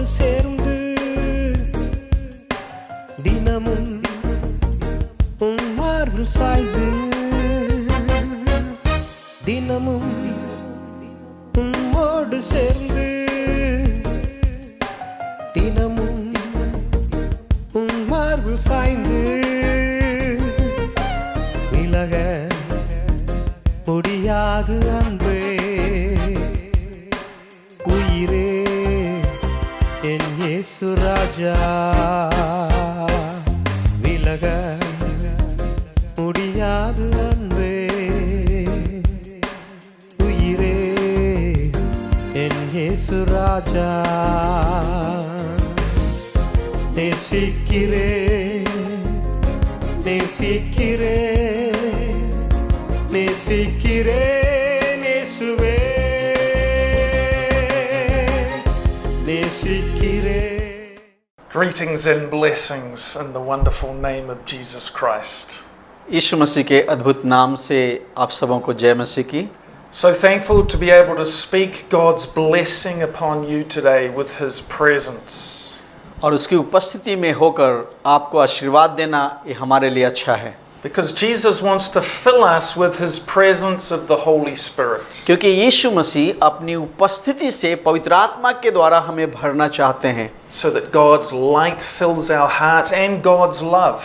உம்மோடு சேர்ந்து தினமும் உம் மார்பில் சாய்ந்து தினமும் உம்மோடு சேர்ந்து தினமும் உம் மார்பில் சாய்ந்து விலக முடியாது அன்பே உயிரே என் இயேசு ராஜா விலக முடியாது அன்பே உயிரே என் இயேசு ராஜா நேசிக்கிறே நேசிக்கிறே நேசிக்கிறே நேசுவே நேசிக்கிறே. Greetings and blessings in the wonderful name of Jesus Christ. यीशु मसीह के अद्भुत नाम से आप सबों को जय मसीह की. So thankful to be able to speak God's blessing upon you today with His presence. और उसकी उपस्थिति में होकर आपको आशीर्वाद देना ये हमारे लिए अच्छा है. Because Jesus wants to fill us with His presence of the Holy Spirit. क्योंकि यीशु मसीह अपनी उपस्थिति से पवित्र आत्मा के द्वारा हमें भरना चाहते हैं. So that God's light fills our heart and God's love.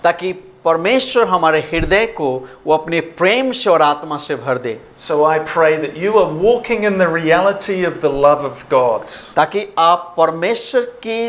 ताकि परमेश्वर हमारे हृदय को वो अपने प्रेम से और आत्मा से भर दे. So I pray that you are walking in the reality of the love of God. ताकि आप परमेश्वर की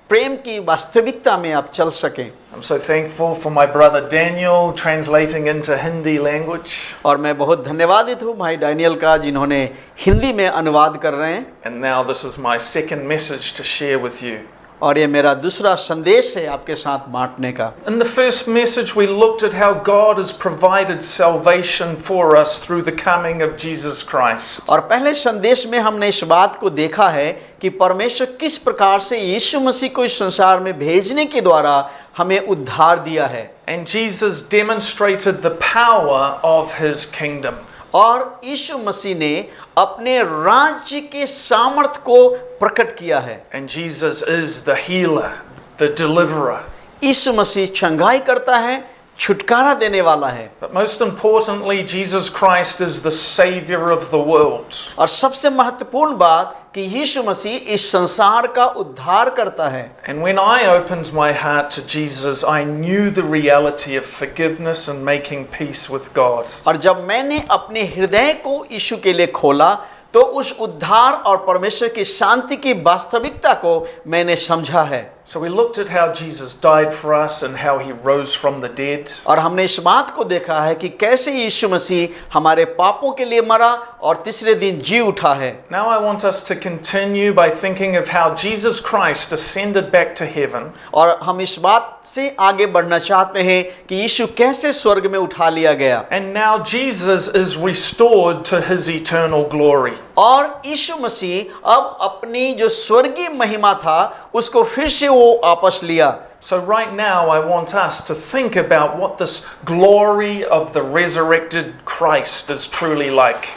प्रेम की वास्तविकता में आप चल सकें. I'm so thankful for my brother Daniel translating into Hindi language. और मैं बहुत धन्यवादित हूँ भाई डैनियल का जिन्होंने हिंदी में अनुवाद कर रहे हैं. And now this is my second message to share with you. और ये मेरा दूसरा संदेश है आपके साथ बांटने का. In the first message we looked at how God has provided salvation for us through the coming of Jesus Christ. और पहले संदेश में हमने इस बात को देखा है कि परमेश्वर किस प्रकार से यीशु मसीह को इस संसार में भेजने के द्वारा हमें उद्धार दिया है. And Jesus demonstrated the power of His kingdom. और यीशु मसीह ने अपने राज्य के सामर्थ को प्रकट किया है. And Jesus is the healer, the deliverer. यीशु मसीह चंगाई करता है, छुटकारा देने वाला है. But most importantly, Jesus Christ is the savior of the world. और सबसे महत्वपूर्ण बात कि यीशु मसीह इस संसार का उद्धार करता है. And when I opened my heart to Jesus, I knew the reality of forgiveness and making peace with God. और जब मैंने अपने हृदय को यीशु के लिए खोला तो उस उद्धार और परमेश्वर की शांति की वास्तविकता को मैंने समझा है. So we looked at how Jesus died for us and how He rose from the dead. और हमने इस बात को देखा है कि कैसे यीशु मसीह हमारे पापों के लिए मरा और तीसरे दिन जी उठा है. Now I want us to continue by thinking of how Jesus Christ ascended back to heaven. और हम इस बात से आगे बढ़ना चाहते हैं कि यीशु कैसे स्वर्ग में उठा लिया गया. And now Jesus is restored to His eternal glory. और यीशु मसीह अब अपनी जो स्वर्गीय महिमा था उसको फिर से वो वापस लिया. So right now I want us to think about what this glory of the resurrected Christ is truly like.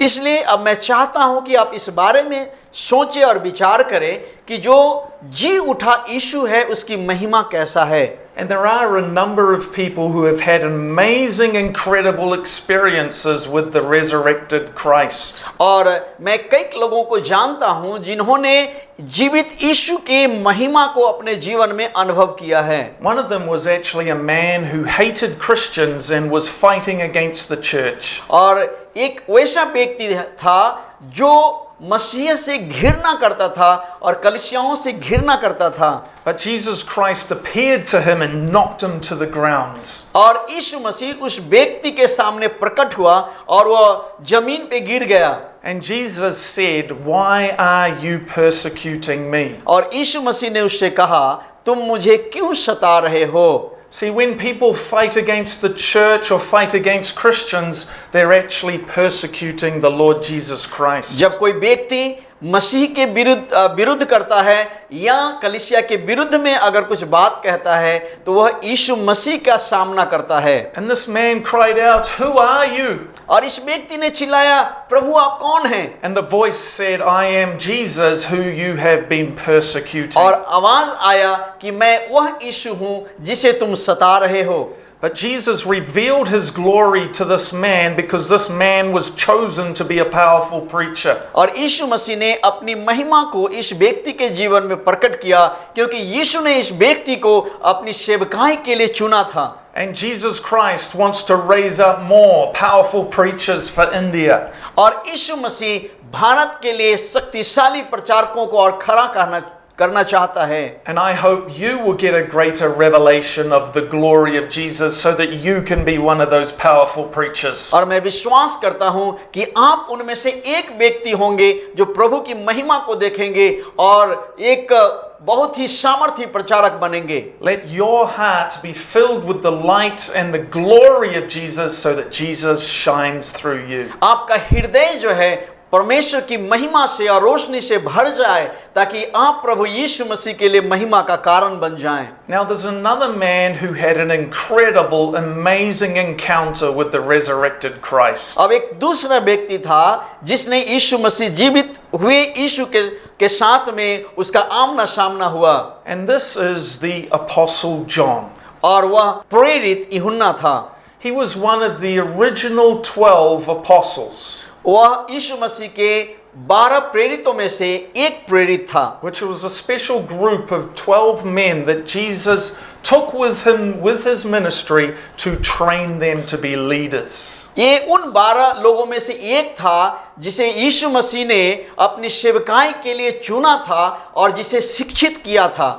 इसलिए अब मैं चाहता हूं कि आप इस बारे में सोचें और विचार करें कि जो जी उठा यीशु है उसकी महिमा कैसा है. And there are a number of people who have had amazing, incredible experiences with the resurrected Christ. और मैं कई लोगों को जानता हूं जिन्होंने जीवित यीशु के महिमा को अपने जीवन में अनुभव किया है. One of them was actually a man who hated Christians and was fighting against the church. और एक वैसा व्यक्ति था जो मसीह से घृणा करता था और कलीसियाओं से घृणा करता था. But Jesus Christ appeared to him and knocked him to the ground. और यीशु मसीह उस व्यक्ति के सामने प्रकट हुआ और वह जमीन पे गिर गया. And Jesus said, "Why are you persecuting me?" और यीशु मसीह ने उससे कहा, तुम मुझे क्यों सता रहे हो. See, when people fight against the church or fight against Christians, they're actually persecuting the Lord Jesus Christ. जब कोई व्यक्ति मसीह के विरुद्ध करता है या कलीसिया के विरुद्ध में अगर कुछ बात कहता है तो वह यीशु मसीह का सामना करता है। And this man cried out, "Who are you?" और इस व्यक्ति ने चिल्लाया, प्रभु आप कौन हैं? And the voice said, "I am Jesus who you have been persecuting." और आवाज आया कि मैं वह यीशु हूं जिसे तुम सता रहे हो। But Jesus revealed his glory to this man because this man was chosen to be a powerful preacher. और यीशु मसीह ने अपनी महिमा को इस व्यक्ति के जीवन में प्रकट किया क्योंकि यीशु ने इस व्यक्ति को अपनी सेवकाई के लिए चुना था। And Jesus Christ wants to raise up more powerful preachers for India. और यीशु मसीह भारत के लिए शक्तिशाली प्रचारकों को और खड़ा करना चाहता है। And I hope you will get a greater revelation of the glory of Jesus so that you can be one of those powerful preachers. और मैं विश्वास करता हूं कि आप उनमें से एक व्यक्ति होंगे जो प्रभु की महिमा को देखेंगे और एक बहुत ही सामर्थी प्रचारक बनेंगे। Let your heart be filled with the light and the glory of Jesus so that Jesus shines through you. आपका हृदय जो है परमेश्वर की महिमा से और रोशनी से भर जाए ताकि आप प्रभु यीशु मसीह के लिए महिमा का कारण बन जाएं। Now there's another man who had an incredible, amazing encounter with the resurrected Christ. अब एक दूसरा व्यक्ति था जिसने यीशु मसीह जीवित हुए यीशु के साथ में उसका आमना सामना हुआ। And this is the Apostle John. और वह प्रेरित यूहन्ना था। He was one of the original 12 apostles. वह यीशु मसीह के 12 प्रेरितों में से एक प्रेरित था। Which was a special group of 12 men that Jesus took with him with his ministry to train them to be leaders. ये उन 12 लोगों में से एक था जिसे यीशु मसीह ने अपनी सेवकाई के लिए चुना था और जिसे शिक्षित किया था।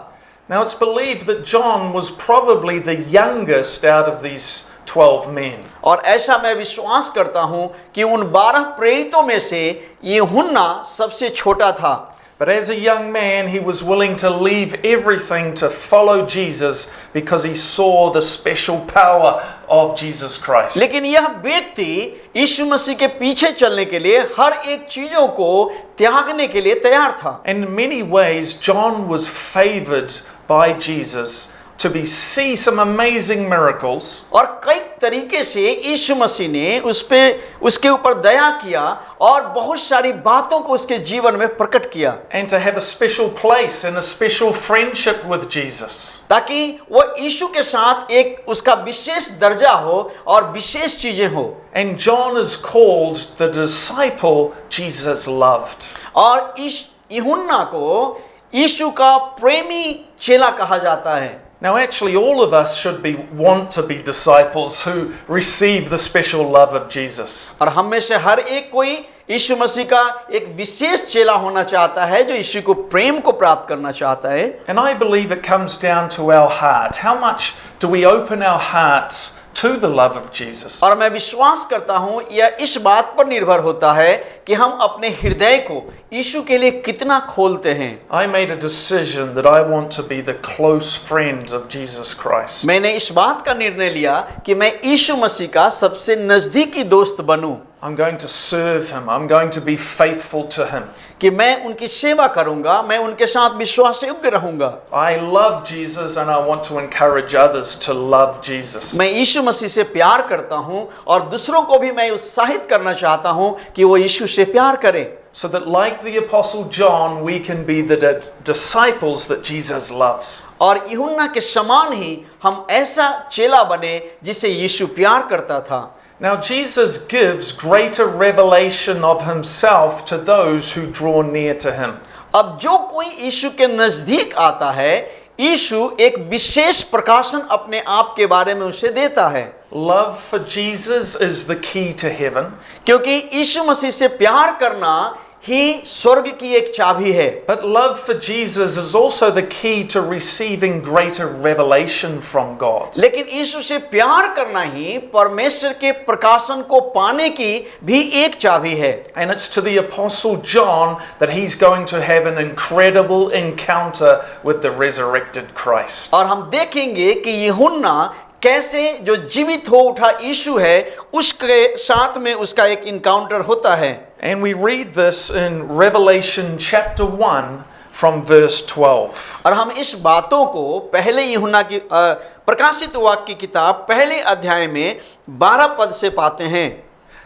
Now it's believed that John was probably the youngest out of these 12 men. और ऐसा मैं विश्वास करता हूं कि उन 12 प्रेरितों में से यूहन्ना सबसे छोटा था। But as a young man, he was willing to leave everything to follow Jesus because he saw the special power of Jesus Christ. लेकिन यह व्यक्ति यीशु मसीह के पीछे चलने के लिए हर एक चीजों को त्यागने के लिए तैयार था। In many ways, John was favored by Jesus to see some amazing miracles. और कई तरीके से यीशु मसीह ने उसके ऊपर दया किया और बहुत सारी बातों को उसके जीवन में प्रकट किया। And to have a special place and a special friendship with Jesus. ताकि वो यीशु के साथ एक उसका विशेष दर्जा हो और विशेष चीजें हो। And John is called the disciple Jesus loved. और इस यूहन्ना को यीशु का प्रेमी चेला कहा जाता है। Now actually all of us should want to be disciples who receive the special love of Jesus. और हम में से हर एक कोई यीशु मसीह का एक विशेष चेला होना चाहता है जो यीशु को प्रेम को प्राप्त करना चाहता है। And I believe it comes down to our heart. How much do we open our hearts to the love of Jesus? और मैं विश्वास करता हूं यह इस बात पर निर्भर होता है कि हम अपने हृदय को यीशु के लिए कितना खोलते हैं। I made a decision that I want to be the close friend of Jesus Christ. मैंने इस बात का निर्णय लिया कि मैं यीशु मसीह का सबसे नजदीकी दोस्त बनूं। I'm going to serve him. I'm going to be faithful to him. कि मैं उनकी सेवा करूंगा, मैं उनके साथ विश्वास योग्य रहूंगा। I love Jesus and I want to encourage others to love Jesus. मैं यीशु मसीह से प्यार करता हूं और दूसरों को भी मैं उत्साहित करना चाहता हूं कि वो यीशु से प्यार करें। So that like the Apostle John, we can be the disciples that Jesus loves. और यूहन्ना के समान ही हम ऐसा चेला बने जिसे यीशु प्यार करता था। Now Jesus gives greater revelation of himself to those who draw near to him. अब जो कोई यीशु के नजदीक आता है, यीशु एक विशेष प्रकाशन अपने आप के बारे में उसे देता है। Love for Jesus is the key to heaven. क्योंकि यीशु मसीह से प्यार करना ही स्वर्ग की एक चाबी है। But love for Jesus is also the key to receiving greater revelation from God. लेकिन यीशु से प्यार करना ही परमेश्वर के प्रकाशन को पाने की भी एक चाबी है। And it's to the Apostle John that he's going to have an incredible encounter with the resurrected Christ. और हम देखेंगे कि यूहन्ना कैसे जो जीवित हो उठा यीशु है उसके साथ में उसका एक इनकाउंटर होता है। And we read this in Revelation chapter 1 from verse 12. और हम इस बातों को पहले यूहन्ना की प्रकाशित वाक्य की किताब पहले अध्याय में 12 पद से पाते हैं।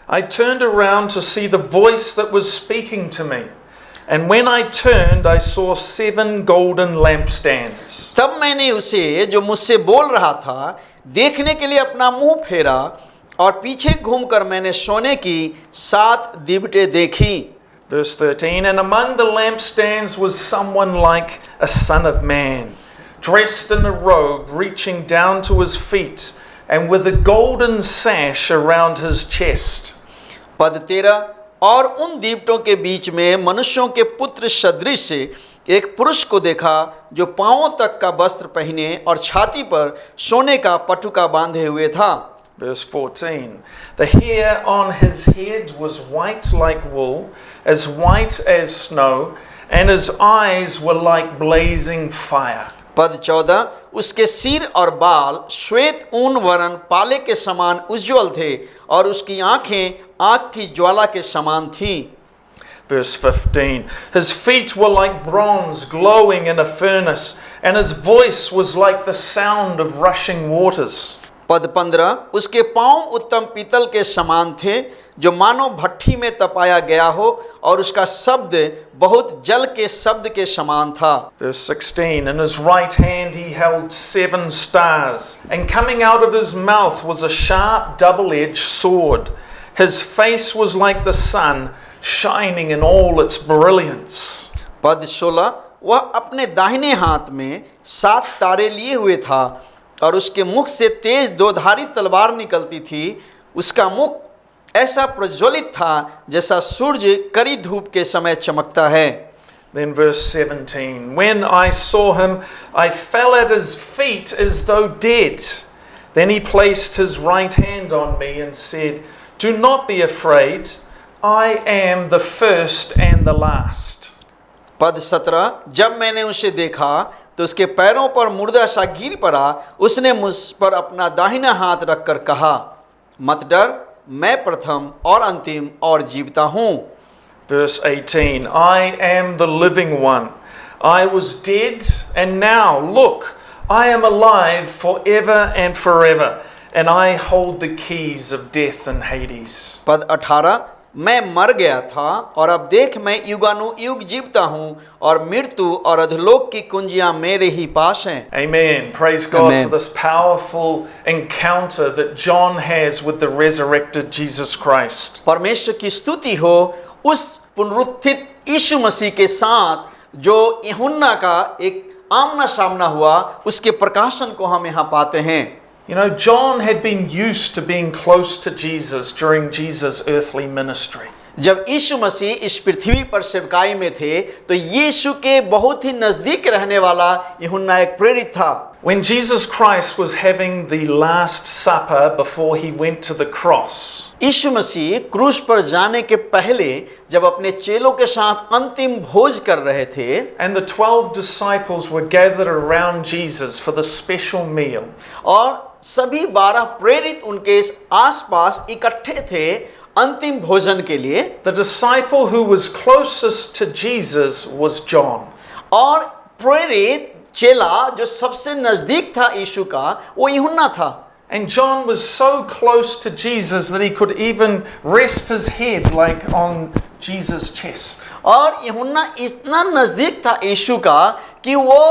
I turned around to see the voice that was speaking to me. And when I turned, I saw 7 golden lampstands. तब मैंने उसे जो मुझसे बोल रहा था देखने के लिए अपना मुंह फेरा और पीछे घूमकर मैंने सोने की 7 दीवटें देखी। Verse 13, and among the lampstands was someone like a son of man, dressed in a robe reaching down to his feet, and with a golden sash around his chest. पद 13, और उन दीवटों के बीच में मनुष्यों के पुत्र सदृश एक पुरुष को देखा जो पांवों तक का वस्त्र पहने और छाती पर सोने का पटुका बांधे हुए था। Verse 14, the hair on his head was white like wool, as white as snow, and his eyes were like blazing fire. पद 14, उसके सिर और बाल श्वेत ऊन वरन पाले के समान उज्ज्वल थे और उसकी आंखें आग की ज्वाला के समान थीं। Verse 15, his feet were like bronze glowing in a furnace, and his voice was like the sound of rushing waters. पद 15, उसके पांव उत्तम पीतल के समान थे जो मानो भट्ठी में तपाया गया हो और उसका शब्द बहुत जल के शब्द के समान था। Verse 16, in his right hand he held 7 stars, and coming out of his mouth was a sharp double-edged sword. His face was like the sun, shining in all its brilliance. पद 16, वह अपने दाहिने हाथ में 7 तारे लिए हुए था और उसके मुख से तेज 2धारी तलवार निकलती थी। उसका मुख ऐसा प्रज्वलित था जैसा सूर्य कड़ी धूप के समय चमकता है। Then verse 17, when I saw him, I fell at his feet as though dead. Then he placed his right hand on me and said, do not be afraid. I am the first and the last. पद 17, जब मैंने उसे देखा तो उसके पैरों पर मुर्दा सा गिर पड़ा। उसने मुझ पर अपना दाहिना हाथ रखकर कहा, मत डर, मैं प्रथम और अंतिम और जीविता हूँ। Verse 18, I am the living one. I was dead, and now, look, I am alive forever and forever, and I hold the keys of death and Hades. पद 18, मैं मर गया था और अब देख मैं युगानुयुग जीवता हूँ और मृत्यु और अधोलोक की कुंजियां मेरे ही पास हैं। Amen. Praise God Amen. for this powerful encounter that John has with the resurrected Jesus Christ. परमेश्वर की स्तुति हो उस पुनरुत्थित यीशु मसीह के साथ जो यूहन्ना का एक आमना सामना हुआ, उसके प्रकाशन को हम यहाँ पाते हैं। You know, John had been used to being close to Jesus during Jesus' earthly ministry. जब यीशु मसीह इस पृथ्वी पर सेवकाई में थे तो यीशु के बहुत ही नजदीक रहने वाला यूहन्ना एक प्रेरित था। When Jesus Christ was having the Last Supper before he went to the cross, यीशु मसीह क्रूस पर जाने के पहले जब अपने चेलों के साथ अंतिम भोज कर रहे थे, and the 12 disciples were gathered around Jesus for the special meal, और सभी 12 प्रेरित उनके आसपास इकट्ठे थे अंतिम भोजन के लिए, the disciple who was closest to Jesus was John. और प्रेरित चेला जो सबसे नजदीक था यीशु का वो यूहन्ना था। And John was so close to Jesus that he could even rest his head like on Jesus' chest. और यूहन्ना इतना नजदीक था यीशु का कि वो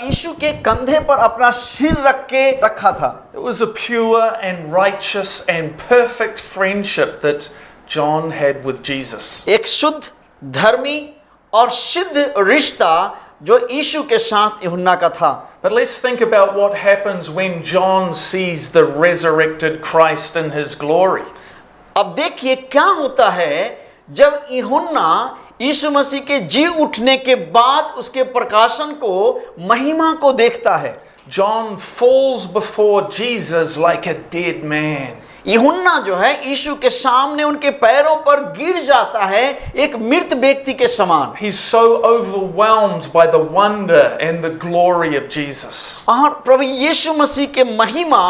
यीशु के कंधे पर अपना सिर रख के रखा था। It was a pure and righteous and perfect friendship that John had with Jesus. एक शुद्ध, धर्मी और सिद्ध रिश्ता जो यीशु के साथ यूहन्ना का था। But let's think about what happens when John sees the resurrected Christ in his glory. अब देखिए क्या होता है जब यूहन्ना यीशु मसीह के जी उठने के बाद उसके प्रकाशन को, महिमा को देखता है। John falls before Jesus like a dead man. यूहन्ना जो है यीशु के सामने उनके पैरों पर गिर जाता है एक मृत व्यक्ति के समान। He's so overwhelmed by the wonder and the glory of Jesus. और प्रभु यीशु मसीह के महिमा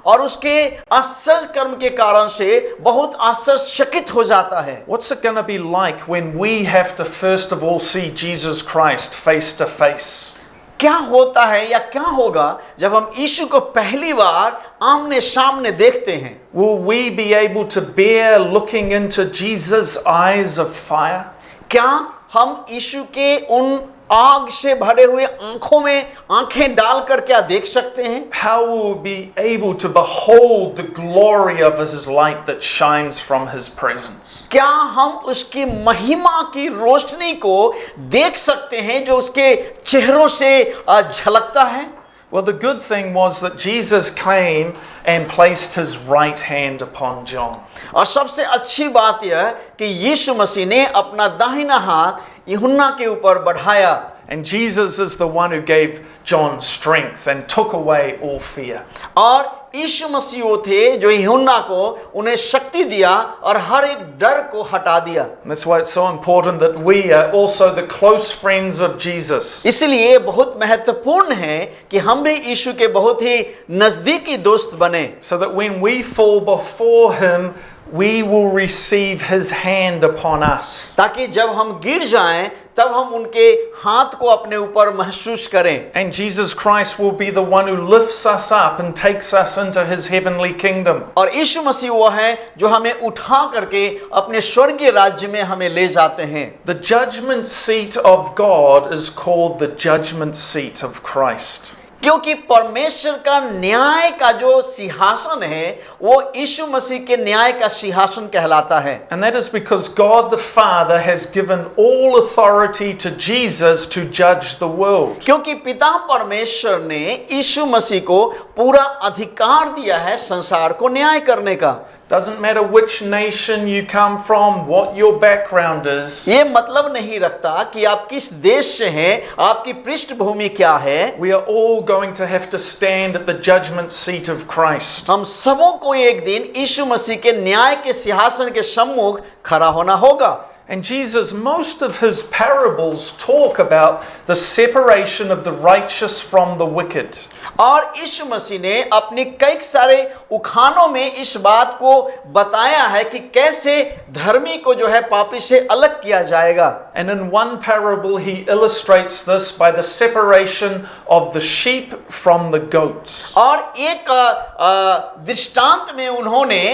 और उसके आश्चर्य कर्म के कारण से बहुत आश्चर्यचकित हो जाता है। What's it going to be like when we have to first of all see Jesus Christ face to face? क्या होता है या क्या होगा जब हम यीशु को पहली बार आमने सामने देखते हैं? Will we be able to bear looking into Jesus' eyes of fire? क्या हम यीशु के उन आग से भरे हुए आंखों में आंखें डालकर क्या देख सकते हैं? How will we be able to behold the glory of His light that shines from His presence? क्या हम उसकी महिमा की रोशनी को देख सकते हैं जो उसके चेहरों से झलकता है? Well, the good thing was that Jesus came and placed His right hand upon John. और सबसे अच्छी बात यह कि यीशु मसीह ने अपना दाहिना हाथ यूहन्ना के ऊपर बढ़ाया। And Jesus is the one who gave John strength and took away all fear. और यीशु मसीह वो थे जो यूहन्ना को उन्हें शक्ति दिया और हर एक डर को हटा दिया। And that's why it's so important that we are also the close friends of Jesus. इसलिए बहुत महत्वपूर्ण है कि हम भी यीशु के बहुत ही नजदीकी दोस्त बने। So that when we fall before Him, we will receive His hand upon us. ताकि जब हम गिर जाएं तब हम उनके हाथ को अपने ऊपर महसूस करें। And Jesus Christ will be the one who lifts us up and takes us into His heavenly kingdom. और यीशु मसीह वो है जो हमें उठा करके अपने स्वर्गीय राज्य में हमें ले जाते हैं। The judgment seat of God is called the judgment seat of Christ. क्योंकि परमेश्वर का न्याय का जो सिंहासन है वो यीशु मसीह के न्याय का सिंहासन कहलाता है। And that is because God the Father has given all authority to Jesus to judge the world. क्योंकि पिता परमेश्वर ने यीशु मसीह को पूरा अधिकार दिया है संसार को न्याय करने का। Doesn't matter which nation you come from, what your background is. ये मतलब नहीं रखता कि आप किस देश से हैं, आपकी पृष्ठभूमि क्या है। We are all going to have to stand at the judgment seat of Christ. हम सबों को एक दिन यीशु मसीह के न्याय के सिंहासन के सम्मुख खड़ा होना होगा। And Jesus, most of His parables talk about the separation of the righteous from the wicked. और यीशु मसीह ने अपने कई सारे उखानों में इस बात को बताया है कि कैसे धर्मी को जो है पापी से अलग किया जाएगा। And in one parable He illustrates this by the separation of the sheep from the goats. और एक दृष्टांत में उन्होंने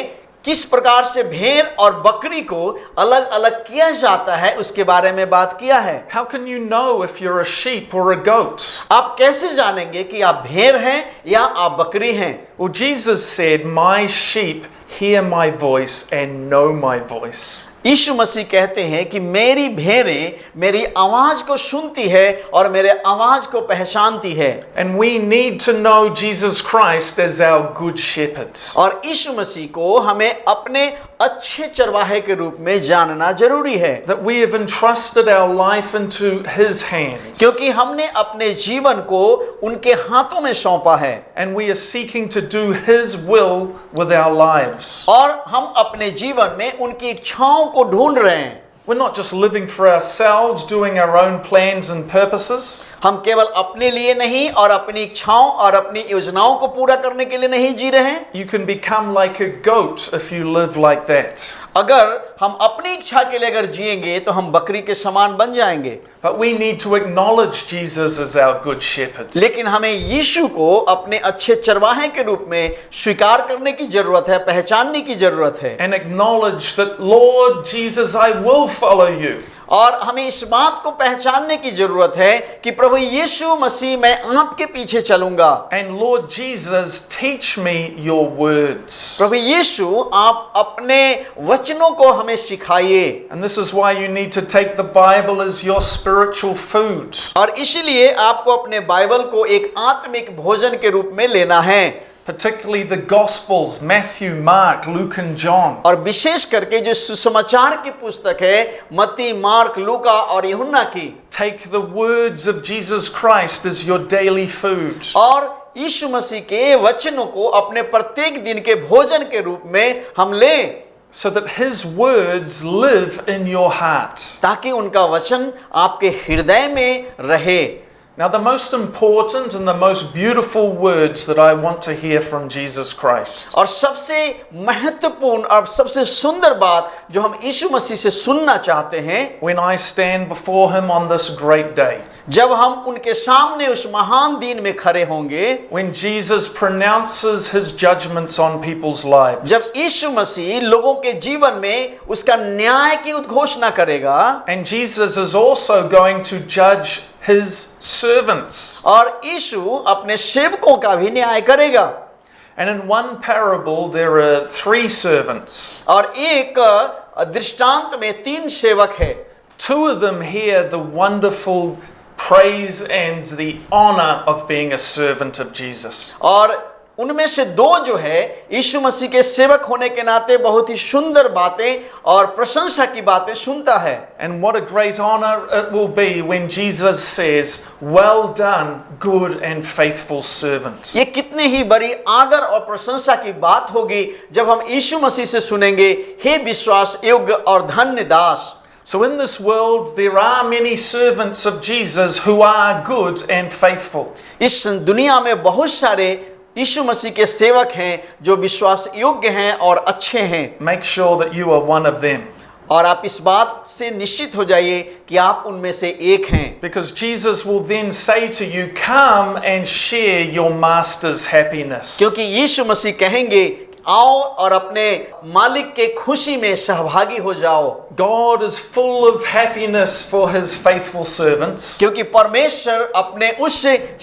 किस प्रकार से भेड़ और बकरी को अलग अलग किया जाता है उसके बारे में बात किया है। How can you know if you're a sheep or a goat? आप कैसे जानेंगे कि आप भेड़ हैं या आप बकरी हैं? Well, Jesus said, "My sheep hear my voice and know my voice." यीशु मसीह कहते हैं कि मेरी भेड़ें मेरी आवाज को सुनती है और मेरे आवाज को पहचानती है। And we need to know Jesus Christ as our good shepherd. और यीशु मसीह को हमें अपने अच्छे चरवाहे के रूप में जानना जरूरी है। That we have entrusted our life into His hands. क्योंकि हमने अपने जीवन को उनके हाथों में सौंपा है। And we are seeking to do His will with our lives. और हम अपने जीवन में उनकी इच्छाओं को ढूंढ रहे हैं। We're not just living for ourselves, doing our own plans and purposes. हम केवल अपने लिए नहीं और अपनी इच्छाओं और अपनी योजनाओं को पूरा करने के लिए नहीं जी रहे हैं। You can become like a goat if you live like that. अगर हम अपनी इच्छा के लिए अगर जिएंगे तो हम बकरी के समान बन जाएंगे। But we need to acknowledge Jesus as our good shepherd. लेकिन हमें यीशु को अपने अच्छे चरवाहे के रूप में स्वीकार करने की जरूरत है, पहचानने की जरूरत है। And acknowledge that, Lord Jesus, I will follow you. और हमें इस बात को पहचानने की जरूरत है कि प्रभु यीशु मसीह मैं आपके पीछे चलूंगा। And Lord Jesus, teach me your words. प्रभु यीशु आप अपने वचनों को हमें सिखाइए। And this is why you need to take the Bible as your spiritual food. और इसीलिए आपको अपने बाइबल को एक आत्मिक भोजन के रूप में लेना है। Particularly the Gospels, Matthew, Mark, Luke and John. और विशेष करके जो सुसमाचार की पुस्तक है मत्ती, मार्क, लूका और यूहन्ना की। Take the words of Jesus Christ as your daily food. और यीशु मसीह के वचनों को अपने प्रत्येक दिन के भोजन के रूप में हम लें। So that His words live in your heart. ताकि उनका वचन आपके हृदय में रहे। Now, the most important and the most beautiful words that I want to hear from Jesus Christ और सबसे महत्वपूर्ण और सबसे सुंदर बात जो हम यीशु मसीह से सुनना चाहते हैं when I stand before Him on this great day, जब हम उनके सामने उस महान दिन में खड़े होंगे, when Jesus pronounces His judgments on people's lives, जब यीशु मसीह लोगों के जीवन में उसका न्याय की उद्घोषणा करेगा and Jesus is also going to judge His servants. और यीशु अपने सेवकों का भी न्याय करेगा। And in one parable, there are 3 servants. और एक दृष्टांत में 3 सेवक है। 2 of them hear the wonderful praise and the honor of being a servant of Jesus. और उनमें से 2 जो है यीशु मसीह के सेवक होने के नाते बहुत ही सुंदर बातें और प्रशंसा की बातें सुनता है। And what a great honor it will be when Jesus says, "Well done, good and faithful servant." ये कितनी ही बड़ी आदर और प्रशंसा की बात होगी जब हम यीशु मसीह से सुनेंगे, हे विश्वास योग्य और धन्य दास। So in this world, there are many servants of Jesus who are good and faithful. इस दुनिया में बहुत सारे यीशु मसीह के सेवक हैं जो विश्वास योग्य हैं और अच्छे हैं। Make sure that you are one of them. और आप इस बात से निश्चित हो जाइए कि आप उनमें से एक हैं। Because Jesus will then say to you, "Come and share your master's happiness." क्योंकि यीशु मसीह कहेंगे, आओ और अपने मालिक के खुशी में सहभागी हो जाओ। God is full of happiness for His faithful servants. क्योंकि परमेश्वर अपने उस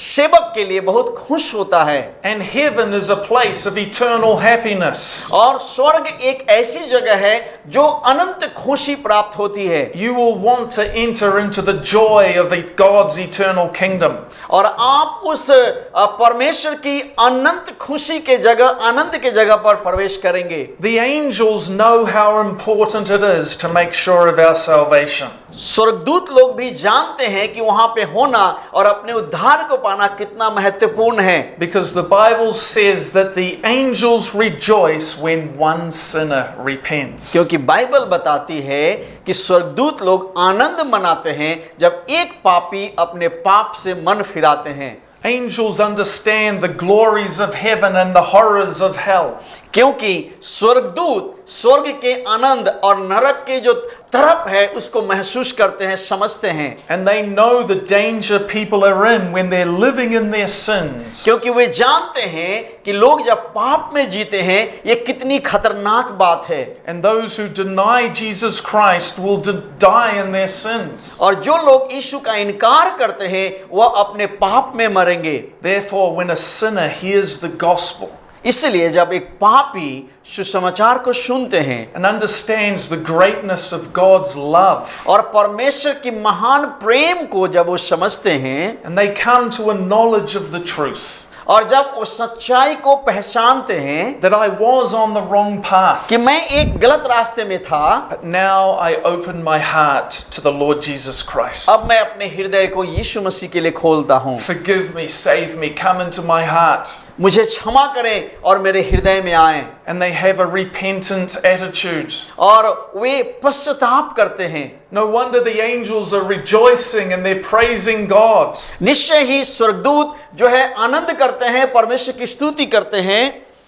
सेवक के लिए बहुत खुश होता है। And heaven is a place of eternal happiness. और स्वर्ग एक ऐसी जगह है जो अनंत खुशी प्राप्त होती है। You will want to enter into the joy of God's eternal kingdom. और आप उस परमेश्वर की अनंत खुशी के जगह, आनंद के जगह पर प्रवेश करेंगे। The angels know how important it is to make sure of our salvation. स्वर्गदूत लोग भी जानते हैं कि वहां पे होना और अपने उद्धार को पाना कितना महत्वपूर्ण है। Because the Bible says that the angels rejoice when one sinner repents. क्योंकि बाइबल बताती है कि स्वर्गदूत लोग आनंद मनाते हैं जब एक पापी अपने पाप से मन फिराते हैं। Angels understand the glories of heaven and the horrors of hell. क्योंकि स्वर्गदूत स्वर्ग के आनंद और नरक के जो तरफ है उसको महसूस करते हैं, समझते हैं। And they know the danger people are in when they're living in their sins. क्योंकि वे जानते हैं कि लोग जब पाप में जीते हैं ये कितनी खतरनाक बात है। And those who deny Jesus Christ will die in their sins. और जो लोग यीशु का इनकार करते हैं वह अपने पाप में मरेंगे। Therefore, when a sinner hears the gospel इसलिए जब एक पापी सुसमाचार को सुनते हैं and understands the greatness of God's love, और परमेश्वर की महान प्रेम को जब वो समझते हैं and they come to a knowledge of the truth, और जब वो सच्चाई को पहचानते हैं that I was on the wrong path, कि मैं एक गलत रास्ते में था, but now I open my heart to the Lord Jesus Christ. अब मैं अपने हृदय को यीशु मसीह के लिए खोलता हूँ। Forgive me, save me, come into my heart. मुझे क्षमा करें और मेरे हृदय में आएं। And they have a repentant attitude. और वे पश्चाताप करते हैं। No wonder the angels are rejoicing and they're praising God. निश्चय ही स्वर्गदूत जो है आनंद करते हैं, परमेश्वर की स्तुति करते हैं।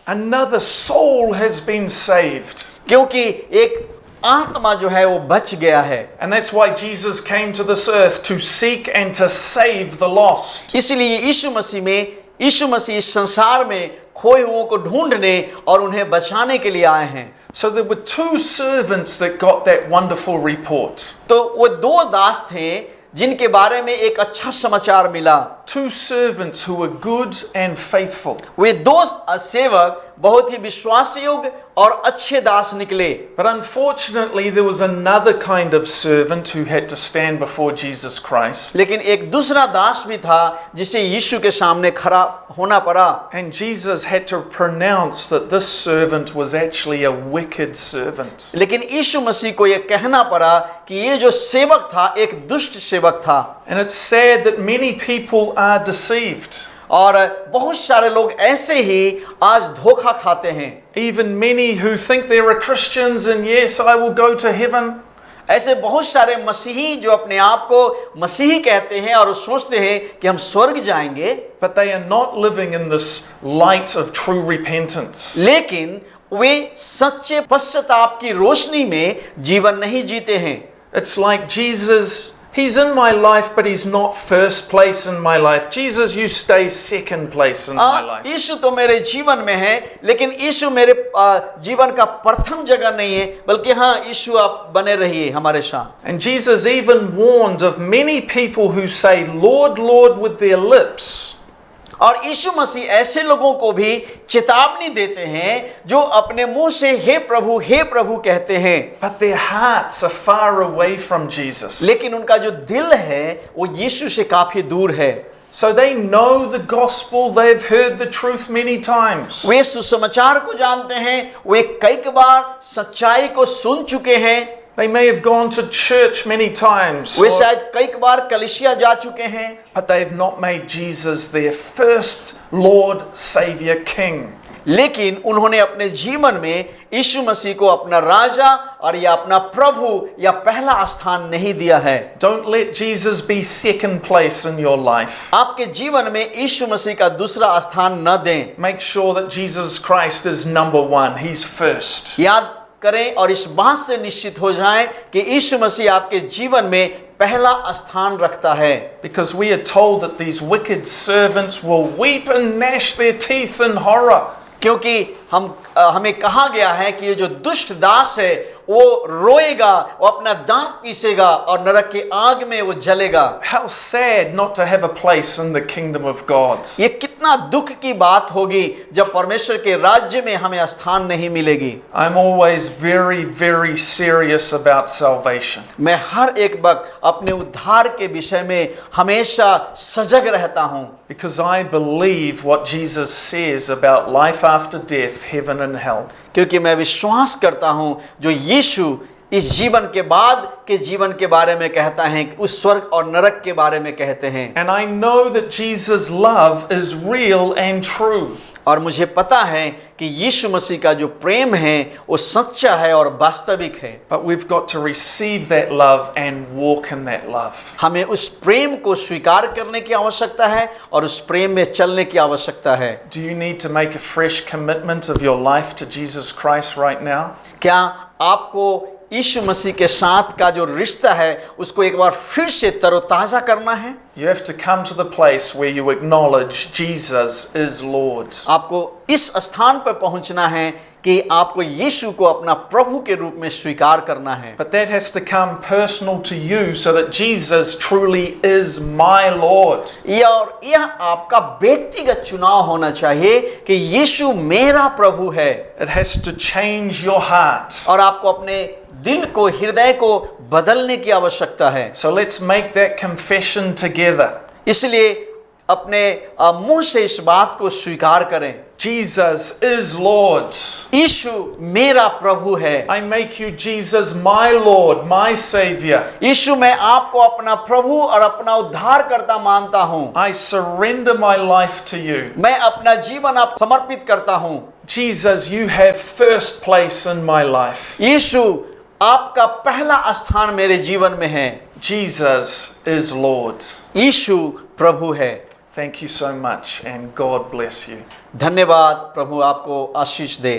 Another soul has been saved. क्योंकि एक आत्मा जो है वो बच गया है। And that's why Jesus came to this earth to seek and to save the lost. इसलिए यीशु मसीह इस संसार में खोए हुओं को ढूंढने और उन्हें बचाने के लिए आए हैं। So there were 2 servants that got that wonderful report. तो वो 2 दास थे जिनके बारे में एक अच्छा समाचार मिला। 2 servants who were good and faithful. वे 2 सेवक बहुत ही विश्वास योग्य और अच्छे दास निकले। But unfortunately there was another kind of servant who had to stand before Jesus Christ. लेकिन एक दूसरा दास भी था जिसे यीशु के सामने खड़ा होना पड़ा। And Jesus had to pronounce that this servant was actually a wicked servant. लेकिन यीशु मसीह को यह कहना पड़ा कि ये जो सेवक था एक दुष्ट सेवक था। And it's sad that many people are deceived. और बहुत सारे लोग ऐसे ही आज धोखा खाते हैं। Even many who think they are Christians and yes, I will go to heaven. ऐसे बहुत सारे मसीही जो अपने आप को मसीही कहते हैं और सोचते हैं कि हम स्वर्ग जाएंगे, but they are not living in this light of true repentance. लेकिन वे सच्चे पश्चाताप की रोशनी में जीवन नहीं जीते हैं। It's like Jesus, He's in my life, but He's not first place in my life. Jesus, you stay second place in my life. यीशु तो मेरे जीवन में है, लेकिन यीशु मेरे जीवन का प्रथम जगह नहीं है, बल्कि हाँ, यीशु आप बने रहिए हमारे साथ। And Jesus even warned of many people who say, Lord, Lord, with their lips. और यीशु मसीह ऐसे लोगों को भी चेतावनी देते हैं जो अपने मुंह से हे प्रभु कहते हैं, But their hearts are far away from Jesus. लेकिन उनका जो दिल है वो यीशु से काफी दूर है। So they know the gospel, they've heard the truth many times. वे सुसमाचार को जानते हैं, वे कई बार सच्चाई को सुन चुके हैं। They may have gone to church many times, वे शायद कई बार कलीसिया जा चुके हैं, but they have not made Jesus their first Lord, Savior, King. लेकिन उन्होंने अपने जीवन में यीशु मसीह को अपना राजा और या अपना प्रभु या पहला स्थान नहीं दिया है। Don't let Jesus be second place in your life. आपके जीवन में यीशु मसीह का दूसरा स्थान न दें। Make sure that Jesus Christ is number one. He's first. याद करें और इस बात से निश्चित हो जाएं कि यीशु मसीह आपके जीवन में पहला स्थान रखता है। Because we are told that these wicked servants will weep and gnash their teeth in horror. क्योंकि हमें कहा गया है कि ये जो दुष्ट दास है वो रोएगा, वो अपना दांत पीसेगा और नरक की आग में वो जलेगा। How sad not to have a place in the kingdom of God. ये कितना दुख की बात होगी जब परमेश्वर के राज्य में हमें स्थान नहीं मिलेगी। I'm always very, very serious about salvation. मैं हर एक वक्त अपने उद्धार के विषय में हमेशा सजग रहता हूँ, Because I believe what Jesus says about life after death, heaven and hell. क्योंकि मैं विश्वास करता हूँ जो यीशु इस जीवन के बाद के जीवन के बारे में कहता है, उस स्वर्ग और नरक के बारे में कहते हैं। And I know that Jesus' love is real and true. और मुझे पता है कि यीशु मसीह का जो प्रेम है वो सच्चा है और वास्तविक है। But we've got to receive that love and walk in that love. हमें उस प्रेम को स्वीकार करने की आवश्यकता है और उस प्रेम में चलने की आवश्यकता है। Do you need to make a fresh commitment of your life to Jesus Christ right now? क्या आपको यीशु मसीह के साथ का जो रिश्ता है उसको एक बार फिर से तरोताजा करना है? You have to come to the place where you acknowledge Jesus is Lord. आपको इस स्थान पर पहुंचना है कि आपको यीशु को अपना प्रभु के रूप में स्वीकार करना है। But that has to come personal to you so that Jesus truly is my Lord. यह आपका व्यक्तिगत चुनाव होना चाहिए कि यीशु मेरा प्रभु है। It has to change your heart. और आपको अपने दिल को, हृदय को बदलने की आवश्यकता है। So let's make that confession together. इसलिए अपने मुंह से इस बात को स्वीकार करें, Jesus is Lord. यीशु मेरा प्रभु है। I make you Jesus my Lord, my Savior. यीशु मैं आपको अपना प्रभु और अपना उद्धारकर्ता मानता हूँ। I surrender my life to you. मैं अपना जीवन आप समर्पित करता हूँ। Jesus, you have first place in my life. यीशु आपका पहला स्थान मेरे जीवन में है। Jesus is Lord. यीशु प्रभु है। Thank you so much and God bless you. धन्यवाद, प्रभु आपको आशीष दे।